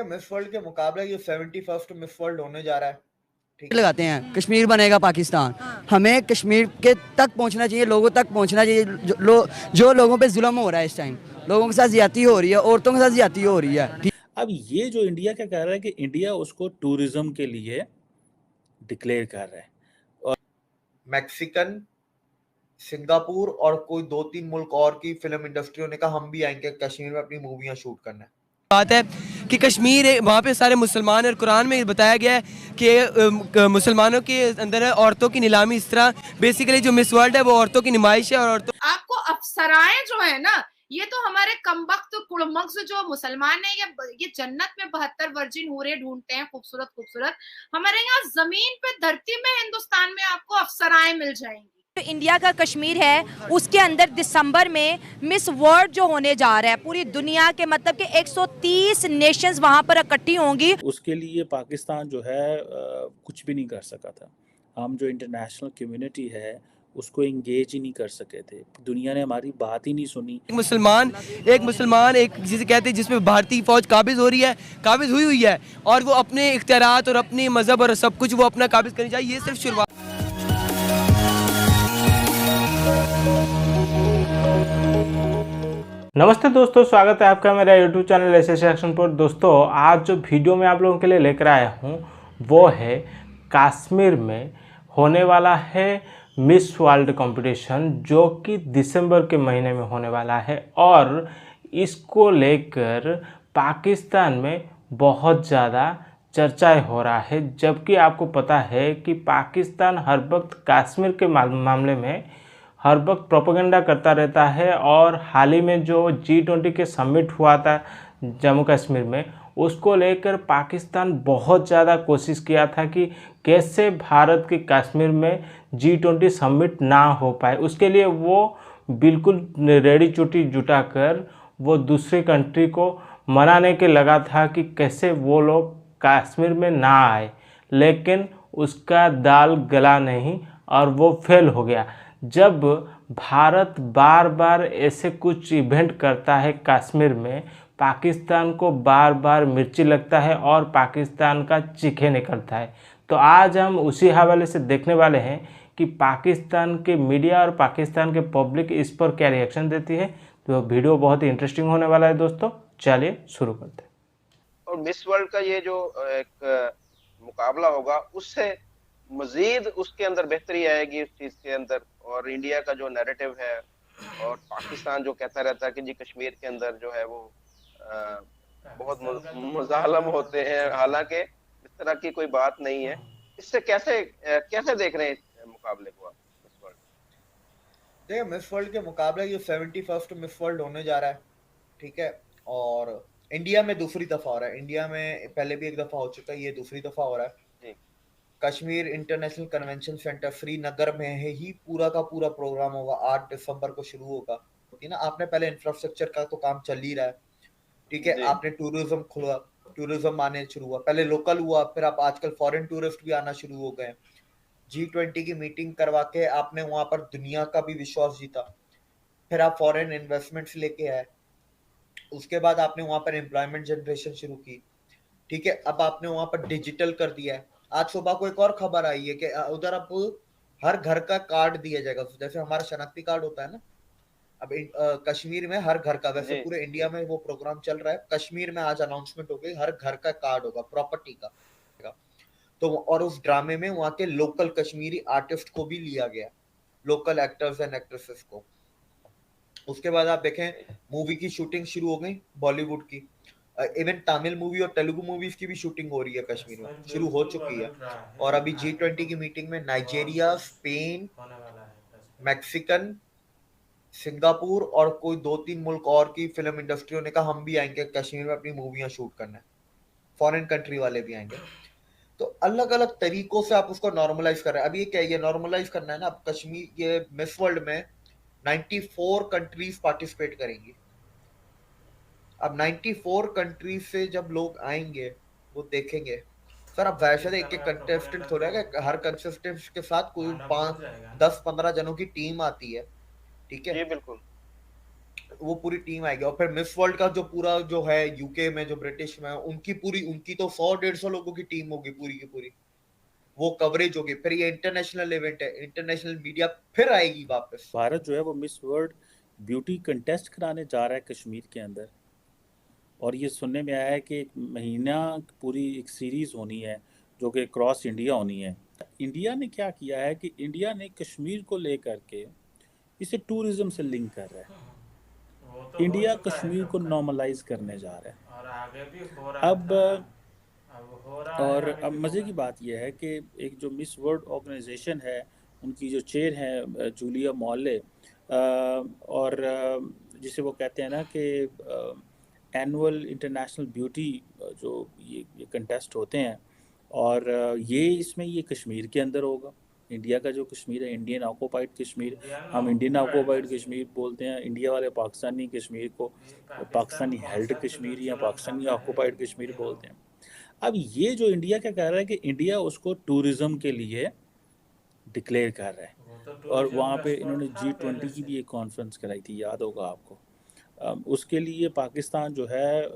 Miss world के मुकाबले ये 71st मिस वर्ल्ड होने जा रहा है। ठीक है, लगाते हैं कश्मीर बनेगा पाकिस्तान। हमें कश्मीर के तक पहुंचना चाहिए, लोगों तक पहुंचना चाहिए। जो लोगों पे जुल्म हो रहा है इस टाइम, लोगों के साथ ज्यादती हो रही है, औरतों के साथ ज्यादती हो रही है। अब ये जो इंडिया क्या कह रहा है कि इंडिया उसको टूरिज्म के लिए डिक्लेयर कर रहा है। मैक्सिकन, सिंगापुर और कोई 2-3 मुल्क और की फिल्म इंडस्ट्रियों ने कहा हम भी आएंगे कश्मीर में अपनी मूवियां शूट करने। बात है कि कश्मीर वहाँ पे सारे मुसलमान और कुरान में बताया गया है कि मुसलमानों के अंदर है औरतों की नीलामी। इस तरह बेसिकली जो मिस वर्ल्ड है वो औरतों की नुमाइश है। और औरतों आपको अप्सराएं जो है ना, ये तो हमारे कमबख्त कुड़मग्स जो मुसलमान है, ये जन्नत में 72 वर्जिन हूरे ढूंढते हैं खूबसूरत खूबसूरत। हमारे यहाँ जमीन पे धरती में हिंदुस्तान में आपको अप्सराएं मिल जाएंगी। इंडिया का कश्मीर है, उसके अंदर दिसंबर में मिस वर्ल्ड जो होने जा रहा है पूरी दुनिया के, मतलब कि 130 नेशंस वहां पर इकट्ठी होंगी। उसके लिए पाकिस्तान जो है कुछ भी नहीं कर सका था। हम जो इंटरनेशनल कम्युनिटी है उसको इंगेज ही नहीं कर सके थे। दुनिया ने हमारी बात ही नहीं सुनी। एक मुसलमान एक जिसे कहते हैं जिसमें भारतीय फौज काबिज हो रही है, काबिज हुई है, और वो अपने इख्तियारात और अपने मजहब और सब कुछ वो अपना काबिज करनी चाहिए। ये सिर्फ शुरुआत। नमस्ते दोस्तों, स्वागत है आपका मेरा यूट्यूब चैनल एसएस एक्शन पर। दोस्तों, आज जो वीडियो मैं आप लोगों के लिए लेकर आया हूं वो है कश्मीर में होने वाला है मिस वर्ल्ड कंपटीशन, जो कि दिसंबर के महीने में होने वाला है। और इसको लेकर पाकिस्तान में बहुत ज़्यादा चर्चाएं हो रहा है, जबकि आपको पता है कि पाकिस्तान हर वक्त कश्मीर के मामले में हर वक्त प्रोपेगेंडा करता रहता है। और हाल ही में जो G20 के समिट हुआ था जम्मू कश्मीर में, उसको लेकर पाकिस्तान बहुत ज़्यादा कोशिश किया था कि कैसे भारत के कश्मीर में G20 समिट ना हो पाए। उसके लिए वो बिल्कुल रेडी चुटी जुटा कर वो दूसरी कंट्री को मनाने के लगा था कि कैसे वो लोग कश्मीर में ना आए, लेकिन उसका दाल गला नहीं और वो फेल हो गया। जब भारत बार बार ऐसे कुछ इवेंट करता है कश्मीर में, पाकिस्तान को बार बार मिर्ची लगता है और पाकिस्तान का चीखे निकलता है। तो आज हम उसी हवाले से देखने वाले हैं कि पाकिस्तान के मीडिया और पाकिस्तान के पब्लिक इस पर क्या रिएक्शन देती है। तो वीडियो बहुत ही इंटरेस्टिंग होने वाला है दोस्तों, चलिए शुरू करते हैं। और मिस वर्ल्ड का ये जो एक मुकाबला होगा, उससे मजीद उसके अंदर बेहतरी आएगी उस चीज के अंदर। और इंडिया का जो नैरेटिव है, और पाकिस्तान जो कहता रहता है कि जी कश्मीर के अंदर जो है वो बहुत मुजालम होते हैं, हालांकि इस तरह की कोई बात नहीं है। इससे कैसे कैसे देख रहे हैं मुकाबले को आप मिस वर्ल्ड? देखिए, मिस वर्ल्ड के मुकाबले ये 71st मिस वर्ल्ड होने जा रहा है। ठीक है, और इंडिया में दूसरी दफा हो रहा है। इंडिया में पहले भी एक दफा हो चुका है, ये दूसरी दफा हो रहा है। Kashmir international convention centre Srinagar में है ही पूरा का पूरा प्रोग्राम होगा। 8 दिसंबर को शुरू होगा। ना, आपने पहले इंफ्रास्ट्रक्चर का तो काम चल ही रहा है। ठीक है, आपने टूरिज्म खुला, टूरिज्म आने शुरू हुआ। पहले लोकल हुआ, फिर आप आजकल फॉरेन टूरिस्ट भी आना शुरू हो गए। G20 की मीटिंग करवा के आपने वहां पर दुनिया का भी विश्वास जीता। फिर आप फॉरेन इन्वेस्टमेंट्स लेके आए। उसके बाद आपने वहां पर एम्प्लॉयमेंट जनरेशन शुरू की। ठीक है, अब आपने वहां पर डिजिटल कर दिया है। आज सुबह को एक और खबर आई है कि उधर अब हर घर का कार्ड दिया जाएगा, जैसे हमारा शनाख्ती कार्ड होता है ना। अब कश्मीर में हर घर का, वैसे पूरे इंडिया में वो प्रोग्राम चल रहा है, कश्मीर में आज अनाउंसमेंट हो गई, हर घर का कार्ड होगा प्रॉपर्टी का। तो और उस ड्रामे में वहां के लोकल कश्मीरी आर्टिस्ट को भी लिया गया, लोकल एक्टर्स एंड एक्ट्रेसेस को। उसके बाद आप देखें मूवी की शूटिंग शुरू हो गई बॉलीवुड की। इवन तमिल मूवी और तेलुगु मूवीज की भी शूटिंग हो रही है कश्मीर में, शुरू हो चुकी है। और अभी G20 की मीटिंग में नाइजीरिया, स्पेन, मैक्सिकन, सिंगापुर और कोई 2-3 मुल्क और की फिल्म इंडस्ट्रियों ने कहा हम भी आएंगे कश्मीर में अपनी मूवियां शूट करने। फॉरेन कंट्री वाले भी आएंगे। तो अलग अलग तरीकों से आप उसको नॉर्मलाइज कर रहे हैं। अब ये क्या, ये नॉर्मलाइज करना है ना। अब कश्मीर, ये मिस वर्ल्ड में 94 कंट्रीज पार्टिसिपेट करेंगी। अब 94 कंट्रीज से जब लोग आएंगे वो देखेंगे। सर, अब वैसे एक एक कंटेस्टेंट हो रहेगा, हर कंटेस्टेंट के साथ कोई 5, 10, 15 जनों की टीम आती है। ठीक है जी बिल्कुल। वो पूरी टीम आएगी। और फिर मिस वर्ल्ड का जो पूरा जो है यूके में, जो ब्रिटिश में, उनकी तो 100-150 लोगों की टीम होगी पूरी की पूरी, वो कवरेज होगी। फिर ये इंटरनेशनल इवेंट है, इंटरनेशनल मीडिया फिर आएगी वापस। भारत जो है वो मिस वर्ल्ड ब्यूटी कंटेस्ट कराने जा रहा है कश्मीर के अंदर, और ये सुनने में आया है कि एक महीना पूरी एक सीरीज़ होनी है जो कि क्रॉस इंडिया होनी है। इंडिया ने क्या किया है कि इंडिया ने कश्मीर को लेकर के इसे टूरिज्म से लिंक कर रहा है। इंडिया कश्मीर को नॉर्मलाइज करने जा रहा है। अब मज़े की बात यह है कि एक जो मिस वर्ल्ड ऑर्गेनाइजेशन है, उनकी जो चेयर है जूलिया मॉले, और जिसे वो कहते हैं ना कि एनुअल इंटरनेशनल ब्यूटी जो ये कंटेस्ट होते हैं, और ये कश्मीर के अंदर होगा। इंडिया का जो कश्मीर है, इंडियन ऑक्यूपाइड कश्मीर, हम इंडियन ऑक्यूपाइड कश्मीर बोलते हैं। इंडिया वाले पाकिस्तानी कश्मीर को पाकिस्तानी हेल्ड कश्मीर या पाकिस्तानी ऑक्यूपाइड कश्मीर बोलते हैं। अब ये जो इंडिया क्या कर रहा है कि इंडिया उसको टूरिज़्म के लिए डिक्लेयर कर रहा है, और वहाँ पे इन्होंने G20 की भी एक कॉन्फ्रेंस कराई थी, याद होगा आपको। उसके लिए पाकिस्तान जो है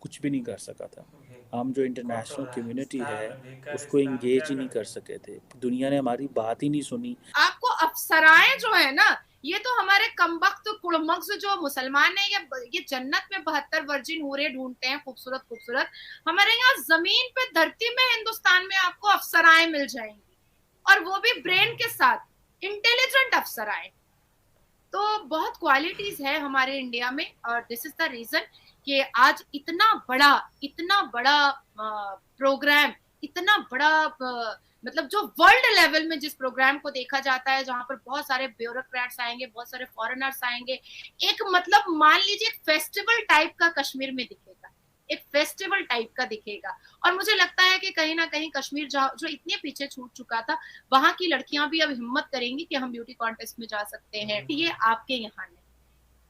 कुछ भी नहीं कर सका था। हम जो इंटरनेशनल कम्युनिटी है उसको इंगेज ही नहीं कर सके थे, दुनिया ने हमारी बात ही नहीं सुनी। आपको अफसराएं जो है ना, ये तो हमारे कमबख्त कुड़मक्स जो मुसलमान है, ये जन्नत में 72 वर्जिन हूरे ढूंढते हैं खूबसूरत खूबसूरत। हमारे यहाँ जमीन पे धरती में हिंदुस्तान में आपको अफसराएं मिल जाएंगी, और वो भी ब्रेन के साथ, इंटेलिजेंट अफसराएं। तो बहुत क्वालिटीज है हमारे इंडिया में, और दिस इज द रीजन कि आज इतना बड़ा प्रोग्राम, इतना बड़ा मतलब जो वर्ल्ड लेवल में जिस प्रोग्राम को देखा जाता है, जहां पर बहुत सारे ब्यूरोक्रेट्स आएंगे, बहुत सारे फॉरेनर्स आएंगे, एक मतलब मान लीजिए एक फेस्टिवल टाइप का कश्मीर में दिखेगा, एक फेस्टिवल टाइप का दिखेगा। और मुझे लगता है कि कहीं ना कहीं कश्मीर जो इतने पीछे छूट चुका था, वहां की लड़कियां भी अब हिम्मत करेंगी कि हम ब्यूटी कॉन्टेस्ट में जा सकते हैं। ये आपके यहाँ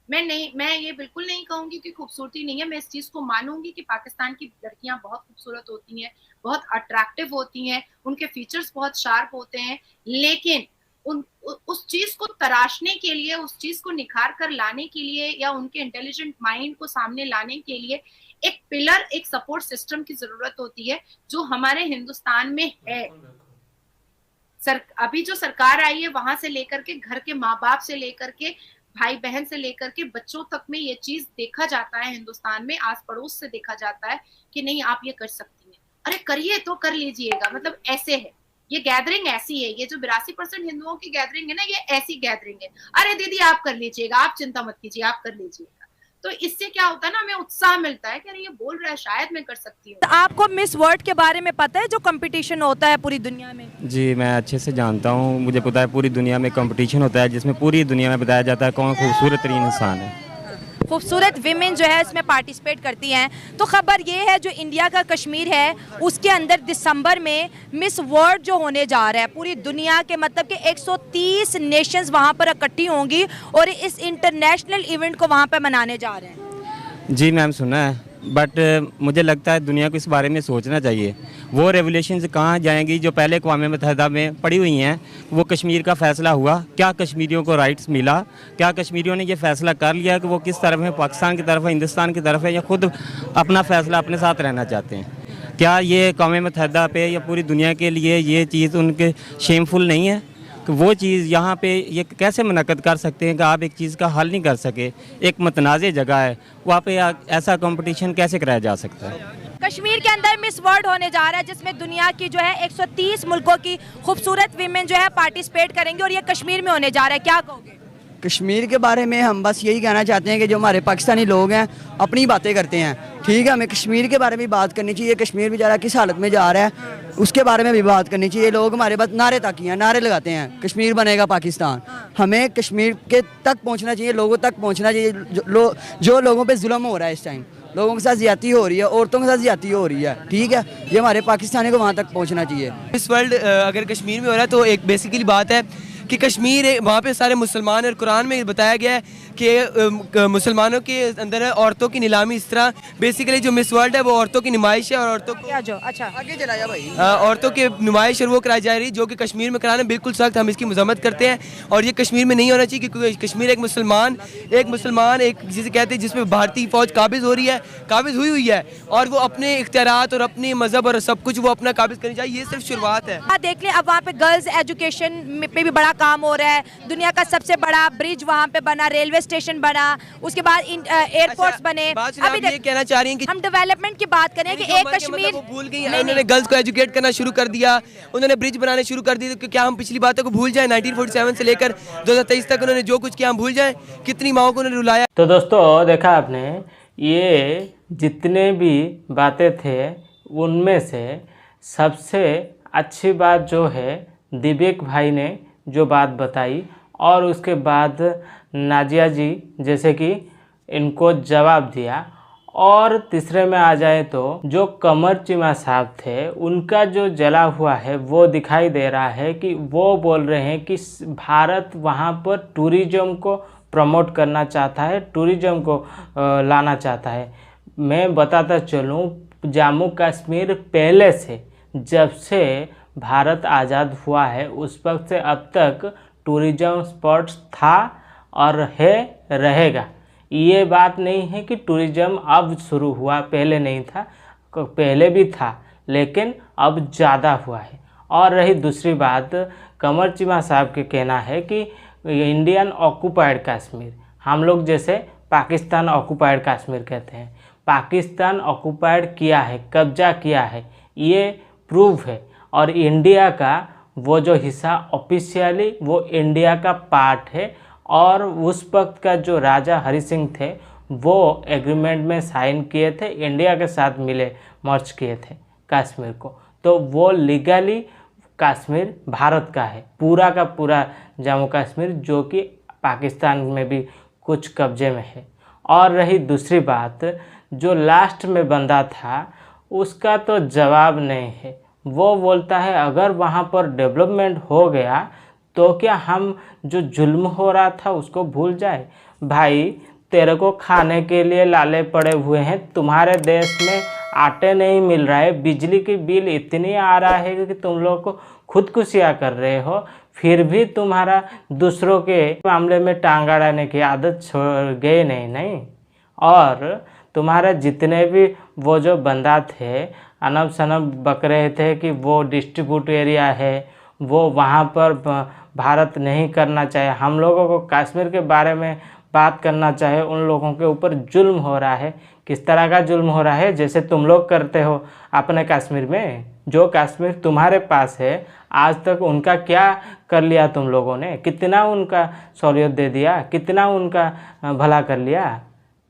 नहीं, मैं ये बिल्कुल नहीं कहूंगी कि खूबसूरती नहीं है। मैं इस चीज को मानूंगी कि पाकिस्तान की लड़कियां बहुत खूबसूरत होती हैं, बहुत अट्रैक्टिव होती हैं, उनके फीचर्स बहुत शार्प होते हैं, लेकिन उस चीज को तराशने के लिए, उस चीज को निखार कर लाने के लिए, या उनके इंटेलिजेंट माइंड को सामने लाने के लिए एक पिलर, एक सपोर्ट सिस्टम की जरूरत होती है, जो हमारे हिंदुस्तान में है। अभी जो सरकार आई है, वहां से लेकर के घर के माँ बाप से लेकर के भाई बहन से लेकर के बच्चों तक में ये चीज देखा जाता है हिंदुस्तान में, आस पड़ोस से देखा जाता है कि नहीं आप ये कर सकती हैं, अरे करिए तो कर लीजिएगा। मतलब ऐसे है, ये गैदरिंग ऐसी है, ये जो 82% हिंदुओं की गैदरिंग है ना, ये ऐसी गैदरिंग है, अरे दीदी आप कर लीजिएगा, आप चिंता मत कीजिए, आप कर लीजिएगा। तो इससे क्या होता है ना, हमें उत्साह मिलता है कि अरे ये बोल रहा है, शायद मैं कर सकती हूँ। तो आपको मिस वर्ल्ड के बारे में पता है, जो कंपटीशन होता है पूरी दुनिया में? जी मैं अच्छे से जानता हूँ, मुझे पता है पूरी दुनिया में कंपटीशन होता है, जिसमें पूरी दुनिया में बताया जाता है कौन खूबसूरत तरीन इंसान है। खूबसूरत विमेन जो है इसमें पार्टिसिपेट करती हैं। तो खबर ये है, जो इंडिया का कश्मीर है उसके अंदर दिसंबर में मिस वर्ल्ड जो होने जा रहा है, पूरी दुनिया के मतलब कि 130 नेशंस वहाँ पर इकट्ठी होंगी, और इस इंटरनेशनल इवेंट को वहाँ पर मनाने जा रहे हैं। जी मैम सुना है, बट मुझे लगता है दुनिया को इस बारे में सोचना चाहिए। वो रेवोल्यूशन कहाँ जाएंगी जो पहले अक़वाम मुत्तहिदा में पड़ी हुई हैं। वो कश्मीर का फ़ैसला हुआ, क्या कश्मीरियों को राइट्स मिला, क्या कश्मीरियों ने ये फ़ैसला कर लिया कि वो किस तरफ है, पाकिस्तान की तरफ है, हिंदुस्तान की तरफ है, या खुद अपना फ़ैसला अपने साथ रहना चाहते हैं? क्या ये अक़वाम मुत्तहिदा पे या पूरी दुनिया के लिए ये चीज़ उनके शेमफुल नहीं है कि वो चीज़ यहाँ पे ये कैसे मुनक़्क़द कर सकते हैं कि आप एक चीज़ का हल नहीं कर सके? एक मतनाज़ जगह है, वहाँ पे ऐसा कंपटीशन कैसे कराया जा सकता है? कश्मीर के अंदर मिस वर्ल्ड होने जा रहा है, जिसमें दुनिया की जो है 130 मुल्कों की खूबसूरत विमेन जो है पार्टिसिपेट करेंगे, और ये कश्मीर में होने जा रहा है। क्या कहोगे? कश्मीर के बारे में हम बस यही कहना चाहते हैं कि जो हमारे पाकिस्तानी लोग हैं अपनी बातें करते हैं, ठीक है, हमें कश्मीर के बारे में बात करनी चाहिए। कश्मीर बेचारा किस हालत में जा रहा है उसके बारे में भी बात करनी चाहिए। लोग हमारे पास नारे तक हैं, नारे लगाते हैं कश्मीर बनेगा पाकिस्तान। हमें कश्मीर के तक पहुंचना चाहिए, लोगों तक पहुंचना चाहिए। जो लोगों पे जुल्म हो रहा है इस टाइम, लोगों के साथ ज्यादती हो रही है, औरतों के साथ ज्यादती हो रही है, ठीक है, ये हमारे पाकिस्तानी को वहाँ तक पहुँचना चाहिए। मिस वर्ल्ड अगर कश्मीर में हो रहा है तो एक बेसिकली बात है कि कश्मीर वहाँ पे सारे मुसलमान, और कुरान में बताया गया है कि मुसलमानों के अंदर है औरतों की नीलामी। इस तरह बेसिकली जो मिस वर्ल्ड है वो औरतों की नुमाइश है और औरतों को अच्छा आगे चलाया भाई। औरतों की नुमाइश और वो कराई जा रही है जो कि कश्मीर में कराना बिल्कुल सख्त, हम इसकी मजम्मत करते हैं। और ये कश्मीर में नहीं होना चाहिए क्योंकि कश्मीर एक मुसलमान एक जिसे कहते हैं जिसमें भारतीय फौज काबिज हुई है और वो अपने इख्तियारात और अपने मजहब और सब कुछ वो अपना काबिज करनी चाहिए। ये सिर्फ शुरुआत है। देख लें अब वहाँ पे गर्ल्स एजुकेशन पे भी बड़ा काम हो रहा है। दुनिया का सबसे बड़ा ब्रिज वहाँ पे बना, रेलवे स्टेशन बना, उसके बाद एयरपोर्ट्स बने। अभी ये कहना चाह रही हैं कि हम डेवलपमेंट की बात करें कि एक कश्मीर वो भूल गई, उन्होंने गर्ल्स को एजुकेट करना शुरू कर दिया, उन्होंने ब्रिज बनाने शुरू कर दिए। तो क्या हम पिछली बातों को भूल जाएं? 1947 से लेकर 2023 तक उन्होंने जो कुछ किया हम भूल जाएं? कितनी माओं को उन्होंने रुलाया। तो दोस्तों देखा आपने, ये जितने भी बातें थे उनमें से सबसे अच्छी बात जो है दिव्यक भाई ने जो बात बताई, और उसके बाद नाजिया जी जैसे कि इनको जवाब दिया। और तीसरे में आ जाए तो जो कमर चीमा साहब थे उनका जो जला हुआ है वो दिखाई दे रहा है कि वो बोल रहे हैं कि भारत वहाँ पर टूरिज्म को प्रमोट करना चाहता है, टूरिज्म को लाना चाहता है। मैं बताता चलूँ, जम्मू कश्मीर पहले से जब से भारत आज़ाद हुआ है उस वक्त से अब तक टूरिज्म स्पॉट्स था और है, रहेगा। ये बात नहीं है कि टूरिज्म अब शुरू हुआ, पहले नहीं था, पहले भी था लेकिन अब ज़्यादा हुआ है। और रही दूसरी बात, कमर चीमा साहब के कहना है कि इंडियन ऑक्यूपाइड कश्मीर, हम लोग जैसे पाकिस्तान ऑक्यूपाइड कश्मीर कहते हैं, पाकिस्तान ऑक्यूपाइड किया है, कब्जा किया है, ये प्रूफ है। और इंडिया का वो जो हिस्सा ऑफिशियली वो इंडिया का पार्ट है। और उस वक्त का जो राजा हरि सिंह थे वो एग्रीमेंट में साइन किए थे, इंडिया के साथ मिले मर्ज किए थे कश्मीर को, तो वो लीगली कश्मीर भारत का है, पूरा का पूरा जम्मू कश्मीर, जो कि पाकिस्तान में भी कुछ कब्जे में है। और रही दूसरी बात, जो लास्ट में बंदा था उसका तो जवाब नहीं है। वो बोलता है अगर वहाँ पर डेवलपमेंट हो गया तो क्या हम जो जुल्म हो रहा था उसको भूल जाए? भाई तेरे को खाने के लिए लाले पड़े हुए हैं, तुम्हारे देश में आटे नहीं मिल रहा है, बिजली की बिल इतनी आ रहा है कि तुम लोग को खुदकुशियाँ कर रहे हो, फिर भी तुम्हारा दूसरों के मामले में टांग अड़ाने की आदत छोड़ गए नहीं। और तुम्हारे जितने भी वो जो बंदा थे अनब शनब बक रहे थे कि वो डिस्ट्रीब्यूट एरिया है, वो वहाँ पर भारत नहीं करना चाहिए, हम लोगों को कश्मीर के बारे में बात करना चाहिए, उन लोगों के ऊपर जुल्म हो रहा है। किस तरह का जुल्म हो रहा है? जैसे तुम लोग करते हो अपने कश्मीर में। जो कश्मीर तुम्हारे पास है आज तक उनका क्या कर लिया तुम लोगों ने? कितना उनका सहूलियत दे दिया, कितना उनका भला कर लिया,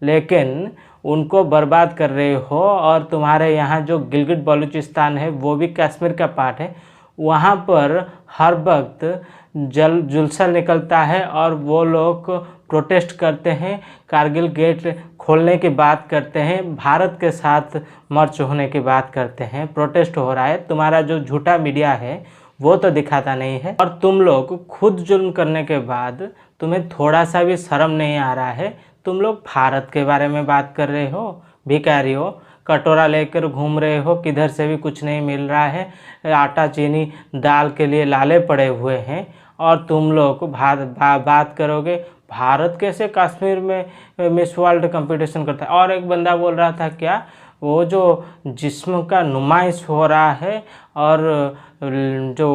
लेकिन उनको बर्बाद कर रहे हो। और तुम्हारे यहाँ जो गिलगित बलूचिस्तान है वो भी कश्मीर का पार्ट है, वहाँ पर हर वक्त जुलसा निकलता है और वो लोग प्रोटेस्ट करते हैं, कारगिल गेट खोलने की बात करते हैं, भारत के साथ मर्ज होने की बात करते हैं, प्रोटेस्ट हो रहा है। तुम्हारा जो झूठा मीडिया है वो तो दिखाता नहीं है। और तुम लोग खुद जुल्म करने के बाद तुम्हें थोड़ा सा भी शर्म नहीं आ रहा है। तुम लोग भारत के बारे में बात कर रहे हो, भिखारी हो, कटोरा लेकर घूम रहे हो, किधर से भी कुछ नहीं मिल रहा है, आटा चीनी दाल के लिए लाले पड़े हुए हैं, और तुम लोग बात करोगे भारत कैसे कश्मीर में मिस वर्ल्ड कंपटीशन करता है। और एक बंदा बोल रहा था क्या, वो जो जिस्म का नुमाइश हो रहा है और जो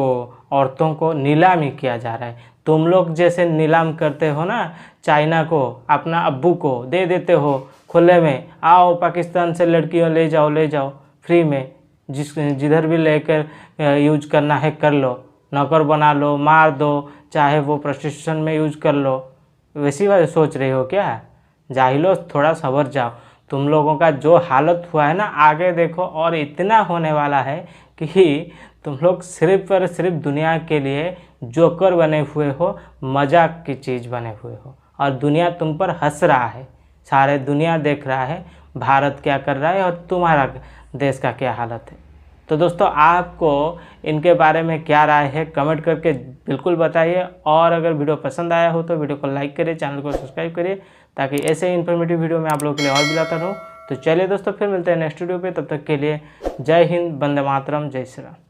औरतों को नीलामी किया जा रहा है। तुम लोग जैसे नीलाम करते हो ना, चाइना को अपना अब्बू को दे देते हो खुले में, आओ पाकिस्तान से लड़कियों ले जाओ फ्री में, जिधर भी लेकर यूज करना है कर लो, नौकर बना लो, मार दो, चाहे वो प्रोस्टिट्यूशन में यूज कर लो। वैसी बात सोच रहे हो क्या? जाहिलो, थोड़ा सबर जाओ। तुम लोगों का जो हालत हुआ है ना, आगे देखो और इतना होने वाला है कि तुम लोग सिर्फ और सिर्फ दुनिया के लिए जोकर बने हुए हो, मजाक की चीज़ बने हुए हो, और दुनिया तुम पर हंस रहा है। सारे दुनिया देख रहा है भारत क्या कर रहा है और तुम्हारा देश का क्या हालत है। तो दोस्तों आपको इनके बारे में क्या राय है कमेंट करके बिल्कुल बताइए, और अगर वीडियो पसंद आया हो तो वीडियो को लाइक करिए, चैनल को सब्सक्राइब करिए, ताकि ऐसे ही इन्फॉर्मेटिव वीडियो मैं आप लोगों के लिए और भी लाता रहूँ। तो चलिए दोस्तों फिर मिलते हैं नेक्स्ट वीडियो पे, तब तक के लिए जय हिंद, वंदे मातरम, जय श्री राम।